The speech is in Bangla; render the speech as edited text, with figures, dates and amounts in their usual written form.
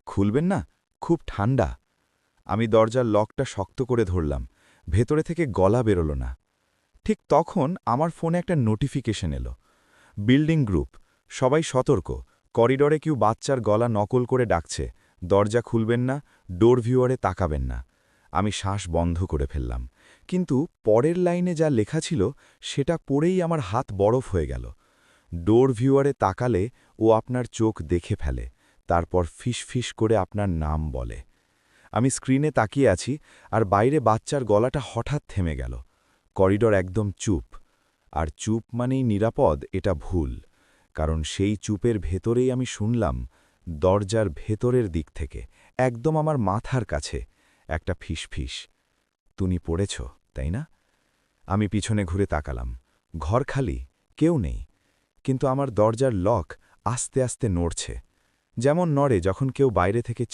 খুলবেন না? খুব ঠান্ডা। আমি দরজার লকটা শক্ত করে ধরলাম। ভেতরে থেকে গলা বেরোল না। ঠিক তখন আমার ফোনে একটা নোটিফিকেশন এলো। বিল্ডিং গ্রুপ, সবাই সতর্ক, করিডরে কেউ বাচ্চার গলা নকল করে ডাকছে, দরজা খুলবেন না, ডোর ভিউয়ারে তাকাবেন না। আমি শ্বাস বন্ধ করে ফেললাম। কিন্তু পরের লাইনে যা লেখা ছিল সেটা পড়েই আমার হাত বরফ হয়ে গেল। ডোর ভিউয়ারে তাকালে ও আপনার চোখ দেখে ফেলে, তারপর ফিস করে আপনার নাম বলে। আমি স্ক্রিনে তাকিয়ে আছি, আর বাইরে বাচ্চার গলাটা হঠাৎ থেমে গেল। করিডর একদম চুপ। আর চুপ মানেই নিরাপদ, এটা ভুল। কারণ সেই চুপের ভেতরেই আমি শুনলাম, দরজার ভেতরের দিক থেকে, একদম আমার মাথার কাছে, একটা ফিস। তুমি পড়েছ, তাই না? আমি পিছনে ঘুরে তাকালাম। ঘর খালি, কেউ নেই। কিন্তু আমার দরজার লক আস্তে আস্তে নড়ছে, যেমন নড়ে যখন কেউ বাইরে থেকে